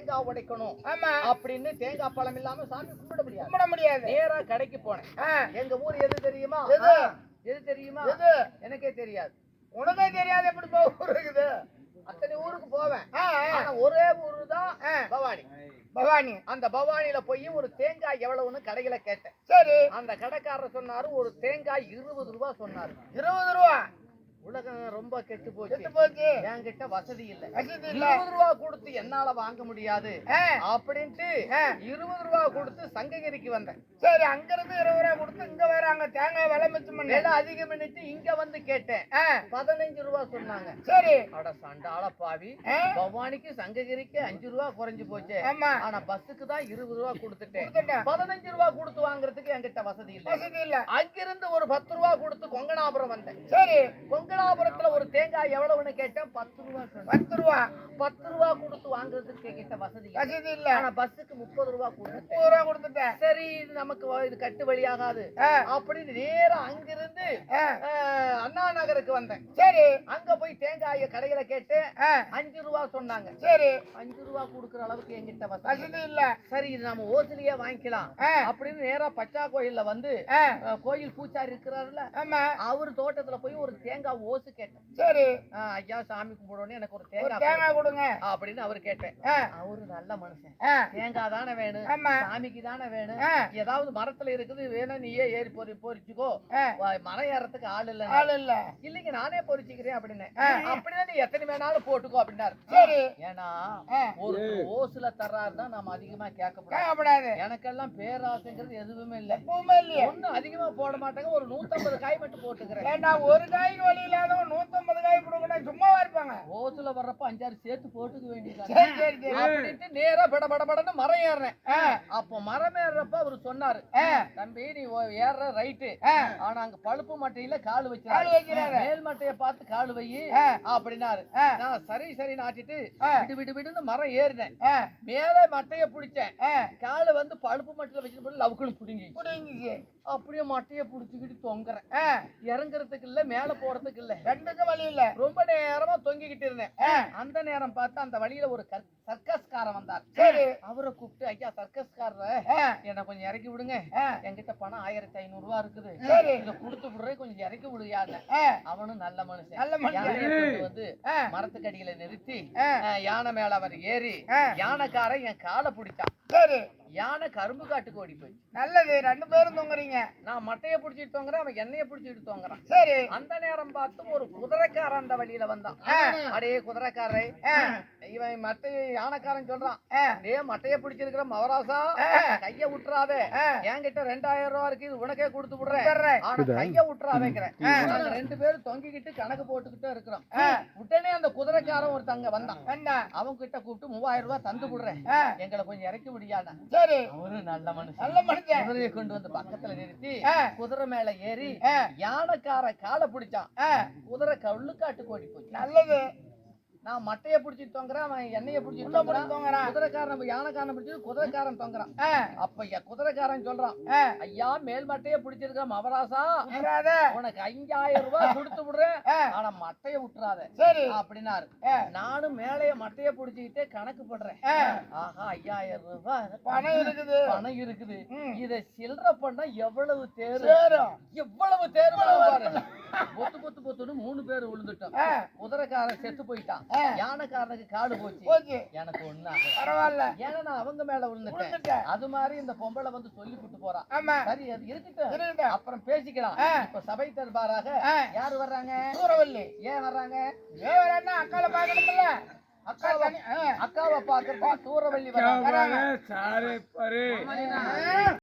தேங்காய் உடைக்கணும் அப்படின்னு தேங்காய் பழம் இல்லாம சாமி கும்பிட முடியாது. நேரா கடைக்கு போனேன். எங்க ஊர் எது தெரியுமா? எது தெரியுமா? எனக்கே தெரியாது. உனக்கே தெரியாது எப்படி போகுது? அத்தனை ஊருக்கு போவேன். ஆனா ஒரே ஊரு தான் பவானி. பவானி. அந்த பவானியில போய் ஒரு தேங்காய் எவ்வளவுன்னு கடையில கேட்டேன். சரி. அந்த கடைக்காரர் சொன்னாரு ஒரு தேங்காய் 20 ரூபாய் சொன்னாரு. 20 ரூபா? உலகம் ரொம்ப கெட்டு போச்சு. என்கிட்ட வசதி இல்ல. 20 ரூபா கொடுத்து என்னால வாங்க முடியாது அப்படின்ட்டு 20 ரூபா கொடுத்து சங்ககிரிக்கு வந்தேன். சரி, அங்க இருந்து 20 ரூபா கொடுத்து இங்க வேற அங்க தேங்காய் விலை மிச்சம் பண்ணி அதிகம் பண்ணிட்டு இங்க வந்து கேட்டேன். 15 ரூபா சொன்னாங்க. சரி. அட சண்டால பாவி, பவானிக்கு சங்ககிரிக்கு 5 ரூபா குறைஞ்சு போச்சு. ஆனா பஸ்ஸுக்கு தான் 20 ரூபா கொடுத்துட்டேன். 15 ரூபா கொடுத்து வாங்குறதுக்கு என்கிட்ட வசதி இல்ல. அங்கிருந்து ஒரு 10 ரூபா கொடுத்து கொங்கனாபுரம் வந்தேன். சரி. கொங்கனாபுரத்துல ஒரு தேங்காய் எவ்வளவுன்னு கேட்டேன். 10 ரூபா. 10 ரூபா? 10 ரூபா கொடுத்து வாங்குறதுக்கு என்கிட்ட வசதி இல்ல. ஆனா பஸ்ஸுக்கு 30 ரூபா கொடுத்துட்டேன். சரி, இது நமக்கு இது கட்டு வழியாகாது அப்படின்னு நேரா அங்கிருந்து அண்ணா நகருக்கு வந்தேன். சரி. அங்க போய் தேங்காய கடையில கேட்டு 5 ரூபா சொன்னாங்க. சரி. 5 ரூபா கொடுக்குற அளவுக்கு என்கிட்ட வசதி இல்ல. சரி, இது நம்ம ஓசிலேயே வாங்கிக்கலாம் அப்படின்னு நேரா பச்சா கோயில்ல வந்து கோயில் பூச்சாரி இருக்கிறாருல்ல, அவரு தோட்டத்துல போய் ஒரு தேங்காய் ஓசு கேட்டேன். சரி. ஐயா சாமி கும்பிடணும், எனக்கு ஒரு தேங்காய் கொடுங்க அப்படின்னு அவரு கேட்டேன். அவரு நல்ல மனுஷன். தேங்காய் தானே வேணும், சாமிக்கு தானே வேணும், ஏதாவது மரத்துல இருக்குது வேணும், நீயே ஏறி பொறிச்சுக்கோ, மரம் ஏறத்துக்கு ஆள் இல்ல. இல்லைங்க நானே பொறிச்சுக்கிறேன் அப்படின்னு. அப்படின்னா நீ எத்தனை வேணாலும் போட்டுக்கோ அப்படின்னாரு. சரி. ஏன்னா ஒரு ஓசுல தர்றாருதான் நாம அதிகமா கேட்கப்படாது. எனக்கெல்லாம் பேராசைங்கிறது எதுவுமே இல்ல. ஒண்ணு அதிகமா போட மாட்டாங்க, ஒரு 150 காய் மட்டும் போட்டுக்கிறேன். ஒரு காய்க்கு வழி இல்லாத 150 காய் போடுங்க, சும்மாவா இருப்பாங்க. ஓசுல வர்றப்ப 5-6 சேர்த்து போட்டுக்க வேண்டியது. நேரா படபடன்னு மரம் ஏறேன். அப்போ மரம் ஏறப்ப அவரு சொன்னாரு, தம்பி நீ ஏற ரைட்டு, ஆனா அங்க பழுப்பு மட்டையில காலு வச்சிருக்காரு, மேல் மட்டைய பார்த்து காலு வை அப்படின்னாரு. நான் சரி நாட்டிட்டு விடுன்னு மரம் ஏறினேன். மேல மட்டைய பிடிச்சேன், காலு வந்து பழுப்பு மட்டையில வச்சுட்டு லவுக்குன்னு புடுங்கி அப்படியே மட்டைய புடிச்சுக்கிட்டு தொங்குறேன். இறங்குறதுக்கு இல்ல, மேல போறதுக்கு இல்ல, ரெண்டுக்கும் வழி இல்ல. ரொம்ப நேரமா தொங்கிக்கிட்டு இருந்தேன். அந்த நேரம் பார்த்து அந்த வழியில ஒரு சர்க்கஸ்காரன் வந்தார். சரி. அவரை கூப்பிட்டு, ஐயா சர்க்கஸ்காரர் என்ன கொஞ்சம் இறக்கி விடுங்க, என்கிட்ட பணம் 1500 ரூபா இருக்குது, இதை கொடுத்து விடுறேன், கொஞ்சம் இறக்கி விடுயாது. அவனும் நல்ல மனுஷன். வந்து மரத்துக்கு அடியில நிறுத்தி யானை மேல அவர் ஏறி யானைக்காரன் என் காலை பிடிச்சான். சரி. யானை கரும்பு காட்டுக்கு ஓடி போய். நல்லது, 2 பேரும் தொங்குறீங்க. நான் மட்டைய பிடிச்சிட்டு தொங்குறேன், அவன் எண்ணெய பிடிச்சிட்டு தொங்குறான். சரி. அந்த நேரம் பார்த்து ஒரு குதிரைக்காரன் அந்த வழியில வந்தான். அடே குதிரைக்காரரை, இவன் யானைக்காரன் சொல்றான், டே மட்டைய பிடிச்சிருக்கிற மவராசா, கைய விட்டுறாதே, என்கிட்ட 2000 ரூபா இருக்கு, இது உனக்கே கொடுத்து விடுறேன், ஆனா கைய விட்டுறாதேங்கிறேன். 2 பேரும் தொங்கிக்கிட்டு கணக்கு போட்டுக்கிட்டே இருக்கிறோம். உடனே அந்த குதிரைக்காரன் ஒருத்தங்க வந்தான். அவங்க கிட்ட கூப்பிட்டு 3000 ரூபாய் தந்து விடுறேன், எங்களை கொஞ்சம் இறக்கி முடியாத. சரி. அவரு நல்ல மனுஷன். குதிரையை கொண்டு வந்து பக்கத்துல நிறுத்தி குதிரை மேல ஏறி யானைக்கார காலை பிடிச்சான். குதிரை கள்ளுக்காட்டுக்கு ஓடி போச்சு. நல்லது. நான் மட்டைய பிடிச்சிட்டு தொங்குறேன், அவன் எண்ணெய பிடிச்சிட்டு தொங்குறான். குதிரைக்காரன் யானைக்காரன் பிடிச்சிட்டு குதிரைக்காரன் தொங்குறான். அப்ப குதிரைக்காரன் சொல்றான், ஐயா மேல் மட்டைய பிடிச்சிருக்க மவராசா, உனக்கு 5000 ரூபாய் கொடுத்து விடுறேன், ஆனா மட்டைய விட்டுறாத. சரி அப்படின்னாரு. நானும் மேலைய மட்டைய பிடிச்சிக்கிட்டே கணக்கு பண்றேன். ஆஹா 5000 ரூபாய் பணம் இருக்குது, இத சில்லற பண்ணா எவ்வளவு தேரும், எவ்வளவு தேரும் பாரு. பொத்துன்னு 3 பேர் விழுந்துட்டோம். குதிரைக்காரன் செத்து போயிட்டான், யானைக்காரனுக்கு காடு போச்சு. எனக்கு ஒண்ணு பரவாயில்ல, ஏன்னா நான் அவங்க மேல விழுந்துட்டேன். அது மாதிரி இந்த பொம்பளை வந்து சொல்லி விட்டு போறான். சரி அது இருக்கட்டும், அப்புறம் பேசிக்கலாம். இப்ப சபை தர்பாராக யாரு வர்றாங்க? சூரவல்லி. ஏன் வர்றாங்க? அக்கால பாக்கணும்ல, அக்காவை பாக்குறதுக்கு சூரவல்லி வர்றாங்க.